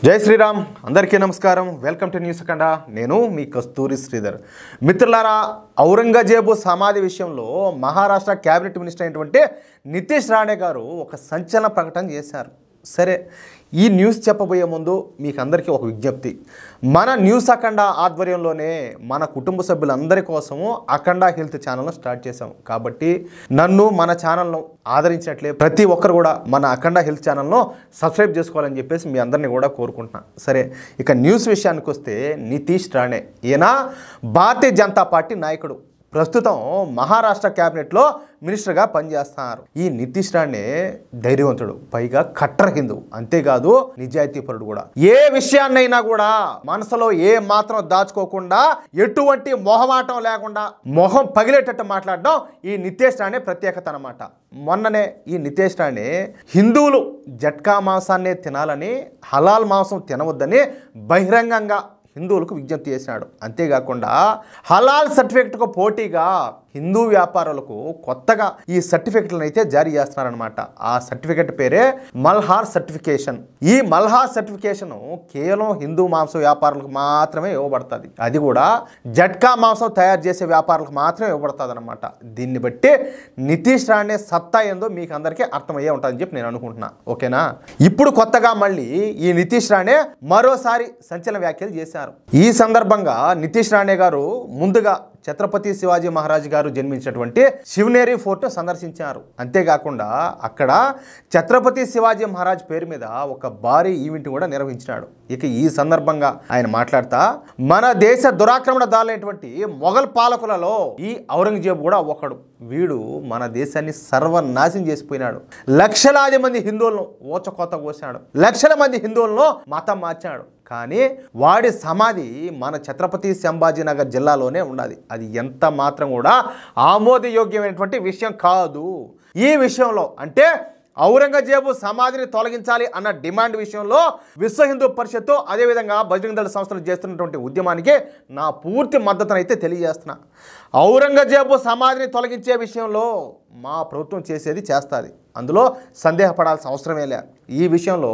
జై శ్రీరామ్ అందరికీ నమస్కారం వెల్కమ్ టు న్యూస్ అఖండ నేను మీ కస్తూరి శ్రీధర్ మిత్రులారా ఔరంగజేబు సమాధి విషయంలో మహారాష్ట్ర క్యాబినెట్ మినిస్టర్ అయినటువంటి నితీష్ రాణే గారు ఒక సంచలన ప్రకటన చేశారు సరే ఈ న్యూస్ చెప్పబోయే ముందు మీకు అందరికీ ఒక విజ్ఞప్తి మన న్యూస్ అఖండ ఆధ్వర్యంలోనే మన కుటుంబ సభ్యులందరి కోసము అఖండ హెల్త్ ఛానల్ను స్టార్ట్ చేశాం కాబట్టి నన్ను మన ఛానల్ను ఆదరించినట్లే ప్రతి ఒక్కరు కూడా మన అఖండ హెల్త్ ఛానల్ను సబ్స్క్రైబ్ చేసుకోవాలని చెప్పేసి మీ అందరినీ కూడా కోరుకుంటున్నాను సరే ఇక న్యూస్ విషయానికి వస్తే నితీష్ రాణే ఈయన భారతీయ జనతా పార్టీ నాయకుడు ప్రస్తుతం మహారాష్ట్ర క్యాబినెట్లో మినిస్టర్గా పనిచేస్తున్నారు ఈ నితీష్ రాణే ధైర్యవంతుడు పైగా కట్టర్ హిందూ అంతేకాదు నిజాయితీపరుడు కూడా ఏ విషయాన్నైనా కూడా మనసులో ఏ మాత్రం దాచుకోకుండా ఎటువంటి మొహమాటం లేకుండా మొహం పగిలేటట్టు మాట్లాడడం ఈ నితీష్ రాణే ప్రత్యేకత అన్నమాట మొన్ననే ఈ నితీష్ రాణే హిందువులు జట్కా మాంసాన్నే తినాలని హలాల్ మాంసం తినవద్దని బహిరంగంగా హిందువులకు విజ్ఞప్తి చేసినాడు అంతేకాకుండా హలాల్ సర్టిఫికెట్కు పోటీగా హిందూ వ్యాపారులకు కొత్తగా ఈ సర్టిఫికెట్లను అయితే జారీ చేస్తున్నారనమాట ఆ సర్టిఫికెట్ పేరే మల్హార్ సర్టిఫికేషన్ ఈ మల్హార్ సర్టిఫికేషన్ కేవలం హిందూ మాంసం వ్యాపారులకు మాత్రమే ఇవ్వబడుతుంది అది కూడా జట్కా మాంసం తయారు చేసే వ్యాపారులకు మాత్రమే ఇవ్వబడుతుంది అనమాట దీన్ని బట్టి నితీష్ రాణే సత్తా ఏందో మీకు అందరికీ అర్థమయ్యే ఉంటుందని చెప్పి నేను అనుకుంటున్నా ఓకేనా ఇప్పుడు కొత్తగా మళ్ళీ ఈ నితీష్ రాణే మరోసారి సంచలన వ్యాఖ్యలు చేశారు ఈ సందర్భంగా నితీష్ రాణే గారు ముందుగా ఛత్రపతి శివాజీ మహారాజ్ గారు జన్మించినటువంటి శివనేరి ఫోర్ట్ సందర్శించారు అంతేకాకుండా అక్కడ ఛత్రపతి శివాజీ మహారాజ్ పేరు మీద ఒక భారీ ఈవెంట్ కూడా నిర్వహించినాడు ఇక ఈ సందర్భంగా ఆయన మాట్లాడుతా మన దేశ దురాక్రమణదారులైనటువంటి మొఘల్ పాలకులలో ఈ ఔరంగజేబు కూడా ఒకడు వీడు మన దేశాన్ని సర్వనాశనం చేసిపోయినాడు లక్షలాది మంది హిందువులను ఓచకోత కోసాడు లక్షల మంది హిందువులను మతం మార్చాడు కానీ వాడి సమాధి మన ఛత్రపతి సంభాజీనగర్ జిల్లాలోనే ఉన్నది అది ఎంత మాత్రం కూడా ఆమోదయోగ్యమైనటువంటి విషయం కాదు ఈ విషయంలో అంటే ఔరంగజేబు సమాధిని తొలగించాలి అన్న డిమాండ్ విషయంలో విశ్వ హిందూ పరిషత్తు అదేవిధంగా బజరంగ దళ సంస్థలు చేస్తున్నటువంటి ఉద్యమానికి నా పూర్తి మద్దతును అయితే తెలియజేస్తున్నా ఔరంగజేబు సమాధిని తొలగించే విషయంలో మా ప్రభుత్వం చేసేది చేస్తుంది అందులో సందేహపడాల్సిన అవసరమే లే ఈ విషయంలో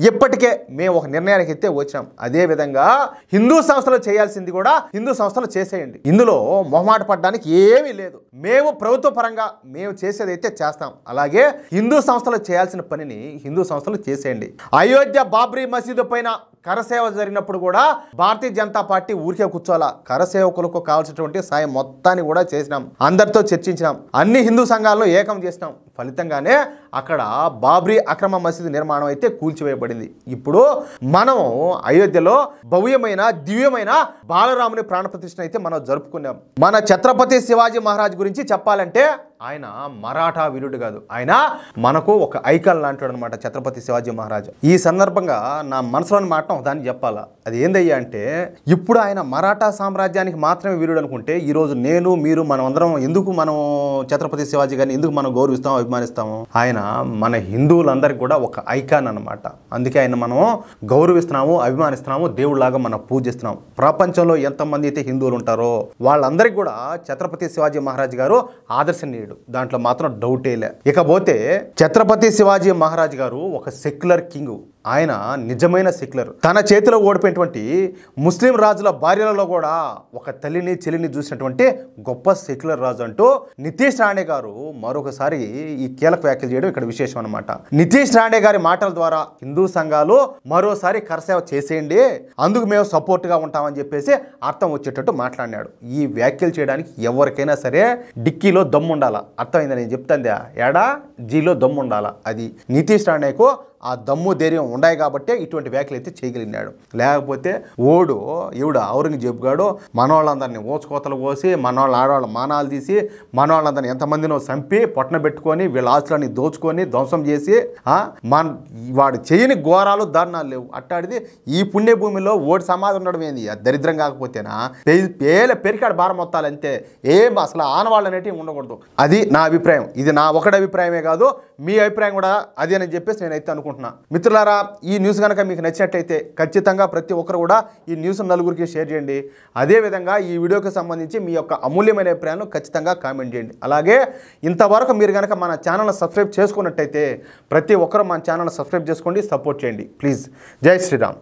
ఇప్పటికే మేము ఒక నిర్ణయానికి అయితే వచ్చాం అదేవిధంగా హిందూ సంస్థలు చేయాల్సింది కూడా హిందూ సంస్థలు చేసేయండి ఇందులో మొహమాట పడడానికి ఏమీ లేదు మేము ప్రభుత్వ పరంగా మేము చేసేది అయితే చేస్తాం అలాగే హిందూ సంస్థలు చేయాల్సిన పనిని హిందూ సంస్థలు చేసేయండి అయోధ్య బాబ్రీ మసీదు పైన కరసేవ జరిగినప్పుడు కూడా భారతీయ జనతా పార్టీ ఊరికే కూర్చోాలా కరసేవకులకు కావాల్సినటువంటి సాయం మొత్తాన్ని కూడా చేసినాం అందరితో చర్చించినాం అన్ని హిందూ సంఘాలను ఏకం చేసినాం ఫలితంగానే అక్కడ బాబ్రీ అక్రమ మసీదు నిర్మాణం అయితే కూల్చివేయబడింది ఇప్పుడు మనం అయోధ్యలో భవ్యమైన దివ్యమైన బాలరాముని ప్రాణప్రతిష్ఠ అయితే మనం జరుపుకున్నాం మన ఛత్రపతి శివాజీ మహారాజ్ గురించి చెప్పాలంటే ఆయన మరాఠా వీరుడు కాదు ఆయన మనకు ఒక ఐకాన్ లాంటివాడు అనమాట ఛత్రపతి శివాజీ మహారాజ్ ఈ సందర్భంగా నా మనసులోని మాట దాన్ని చెప్పాలా అది ఏందయ్యా అంటే ఇప్పుడు ఆయన మరాఠా సామ్రాజ్యానికి మాత్రమే వీరుడు అనుకుంటే ఈరోజు నేను మీరు మనం అందరం ఎందుకు మనం ఛత్రపతి శివాజీ గారిని ఎందుకు మనం గౌరవిస్తాం అభిమానిస్తాము ఆయన మన హిందువులందరికీ కూడా ఒక ఐకాన్ అనమాట అందుకే ఆయన మనం గౌరవిస్తున్నాము అభిమానిస్తున్నాము దేవుళ్ళలాగా మనం పూజిస్తున్నాం ప్రపంచంలో ఎంతమంది అయితే హిందువులు ఉంటారో వాళ్ళందరికీ కూడా ఛత్రపతి శివాజీ మహారాజ్ గారు ఆదర్శనీయుడు దాంట్లో మాత్రం డౌటే లే ఇకపోతే ఛత్రపతి శివాజీ మహారాజ్ గారు ఒక సెక్యులర్ కింగ్ ఆయన నిజమైన సెక్యులర్ తన చేతిలో ఓడిపోయినటువంటి ముస్లిం రాజుల భార్యలలో కూడా ఒక తల్లిని చెల్లిని చూసినటువంటి గొప్ప సెక్యులర్ రాజు అంటూ నితీష్ రాణే గారు మరొకసారి ఈ కీలక వ్యాఖ్యలు చేయడం ఇక్కడ విశేషం అనమాట నితీష్ రాణే గారి మాటల ద్వారా హిందూ సంఘాలు మరోసారి కరసేవ చేసేయండి అందుకు మేము సపోర్ట్గా ఉంటామని చెప్పేసి అర్థం వచ్చేటట్టు మాట్లాడినాడు ఈ వ్యాఖ్యలు చేయడానికి ఎవరికైనా సరే డిక్కీలో దమ్ము ఉండాలా అర్థమైందని నేను చెప్తాందా ఏడా జీలో దమ్ము ఉండాలా అది నితీష్ రాణేకు ఆ దమ్ము ధైర్యం ఉన్నాయి కాబట్టే ఇటువంటి వ్యాఖ్యలు అయితే చేయగలిగినాడు లేకపోతే ఈవిడ ఔరంగజేబు గాడు మనవాళ్ళందరినీ ఓచుకోతలు పోసి మనవాళ్ళ ఆడవాళ్ళ మానాలు తీసి మనవాళ్ళందరినీ ఎంతమందినో చంపి పొట్టన పెట్టుకొని వీళ్ళ ఆస్తులని దోచుకొని ధ్వంసం చేసి వాడు చేయని ఘోరాలు దారుణాలు లేవు అట్టాడిది ఈ పుణ్యభూమిలో ఓడి సమాధి ఉండడం ఏంది దరిద్రం కాకపోతేనా పెరికాడు భారం మొత్తాలు అంతే ఏం అసలు ఆనవాళ్ళు అనేటివి ఉండకూడదు అది నా అభిప్రాయం ఇది నా ఒకటి అభిప్రాయమే కాదు మీ అభిప్రాయం కూడా అదే అని చెప్పేసి నేనైతే అనుకుంటున్నా మిత్రులారా ఈ న్యూస్ కనుక మీకు నచ్చినట్లయితే ఖచ్చితంగా ప్రతి ఒక్కరు కూడా ఈ న్యూస్ నలుగురికి షేర్ చేయండి అదేవిధంగా ఈ వీడియోకి సంబంధించి మీ యొక్క అమూల్యమైన అభిప్రాయాలను ఖచ్చితంగా కామెంట్ చేయండి అలాగే ఇంతవరకు మీరు కనుక మన ఛానల్ సబ్స్క్రైబ్ చేసుకున్నట్టయితే ప్రతి ఒక్కరు మన ఛానల్ సబ్స్క్రైబ్ చేసుకోండి సపోర్ట్ చేయండి ప్లీజ్ జై శ్రీరామ్